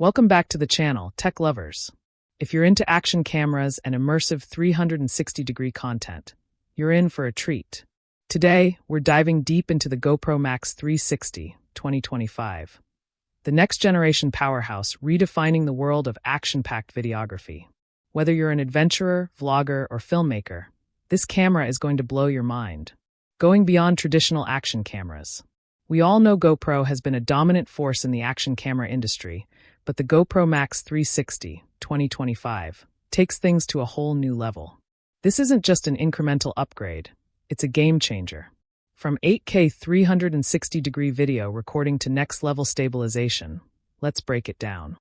Welcome back to the channel, tech lovers. If you're into action cameras and immersive 360-degree content, you're in for a treat. Today, we're diving deep into the GoPro Max 360 2025, the next-generation powerhouse redefining the world of action-packed videography. Whether you're an adventurer, vlogger, or filmmaker, this camera is going to blow your mind. Going beyond traditional action cameras. We all know GoPro has been a dominant force in the action camera industry, but the GoPro Max 360 2025 takes things to a whole new level. This isn't just an incremental upgrade, it's a game changer. From 8K 360-degree video recording to next-level stabilization, let's break it down.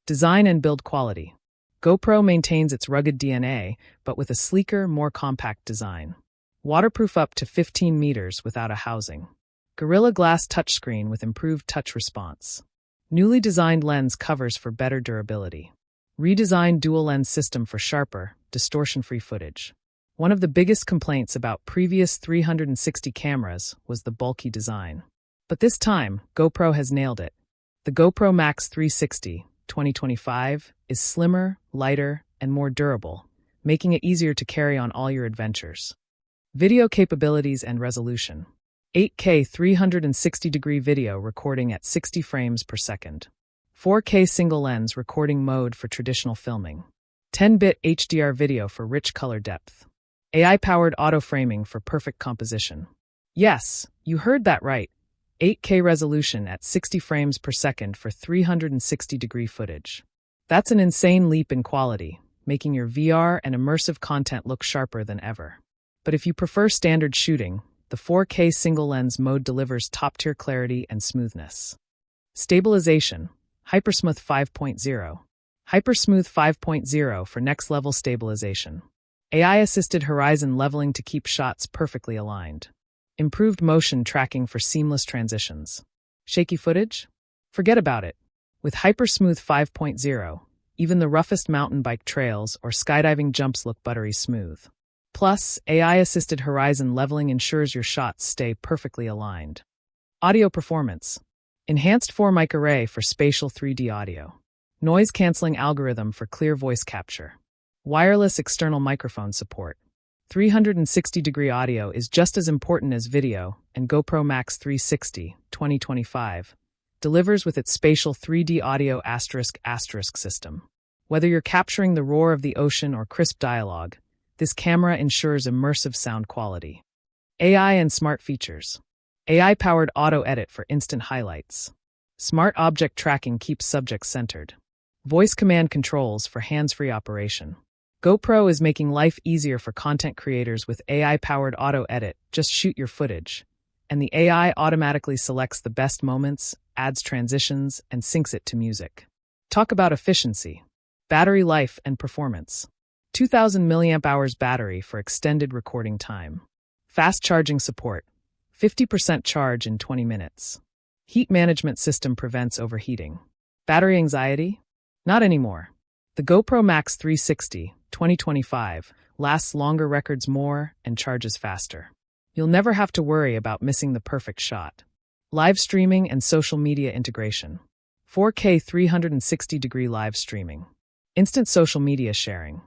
Design and build quality. GoPro maintains its rugged DNA, but with a sleeker, more compact design. Waterproof up to 15 meters without a housing. Gorilla Glass touchscreen with improved touch response. Newly designed lens covers for better durability. Redesigned dual-lens system for sharper, distortion-free footage. One of the biggest complaints about previous 360 cameras was the bulky design. But this time, GoPro has nailed it. The GoPro Max 360 2025 is slimmer, lighter, and more durable, making it easier to carry on all your adventures. Video capabilities and resolution. 8K 360-degree video recording at 60 frames per second. 4K single-lens recording mode for traditional filming. 10-bit HDR video for rich color depth. AI-powered auto-framing for perfect composition. Yes, you heard that right. 8K resolution at 60 frames per second for 360-degree footage. That's an insane leap in quality, making your VR and immersive content look sharper than ever. But if you prefer standard shooting, the 4K single-lens mode delivers top-tier clarity and smoothness. Stabilization. Hypersmooth 5.0. Hypersmooth 5.0 for next-level stabilization. AI-assisted horizon leveling to keep shots perfectly aligned. Improved motion tracking for seamless transitions. Shaky footage? Forget about it. With Hypersmooth 5.0, even the roughest mountain bike trails or skydiving jumps look buttery smooth. Plus, AI-assisted horizon leveling ensures your shots stay perfectly aligned. Audio performance. Enhanced 4-mic array for spatial 3D audio. Noise-canceling algorithm for clear voice capture. Wireless external microphone support. 360-degree audio is just as important as video, and GoPro Max 360 2025 delivers with its spatial 3D audio *** system. Whether you're capturing the roar of the ocean or crisp dialogue, this camera ensures immersive sound quality. AI and smart features. AI-powered auto-edit for instant highlights. Smart object tracking keeps subjects centered. Voice command controls for hands-free operation. GoPro is making life easier for content creators with AI-powered auto-edit. Just shoot your footage, and the AI automatically selects the best moments, adds transitions, and syncs it to music. Talk about efficiency. Battery life and performance. 2,000 mAh battery for extended recording time. Fast charging support. 50% charge in 20 minutes. Heat management system prevents overheating. Battery anxiety? Not anymore. The GoPro Max 360 2025 lasts longer, records more, and charges faster. You'll never have to worry about missing the perfect shot. Live streaming and social media integration. 4K 360-degree live streaming. Instant social media sharing.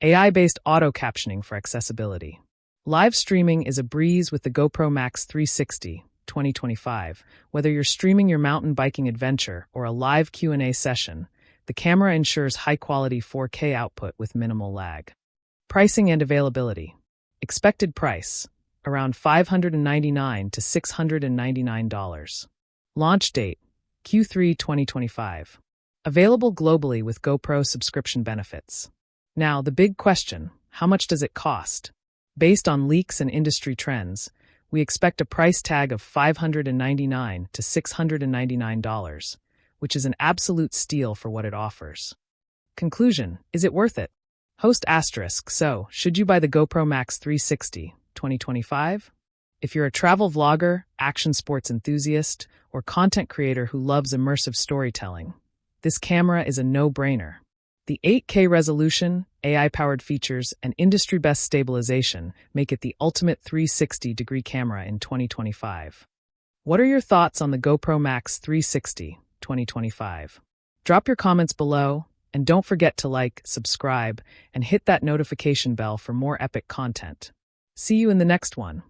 AI-based auto-captioning for accessibility. Live streaming is a breeze with the GoPro Max 360 2025. Whether you're streaming your mountain biking adventure or a live Q&A session, the camera ensures high-quality 4K output with minimal lag. Pricing and availability. Expected price, around $599 to $699. Launch date, Q3 2025. Available globally with GoPro subscription benefits. Now, the big question, how much does it cost? Based on leaks and industry trends, we expect a price tag of $599 to $699, which is an absolute steal for what it offers. Conclusion, is it worth it? Host *, so, should you buy the GoPro Max 360 2025? If you're a travel vlogger, action sports enthusiast, or content creator who loves immersive storytelling, this camera is a no-brainer. The 8K resolution, AI-powered features, and industry-best stabilization make it the ultimate 360-degree camera in 2025. What are your thoughts on the GoPro Max 360 2025? Drop your comments below, and don't forget to like, subscribe, and hit that notification bell for more epic content. See you in the next one.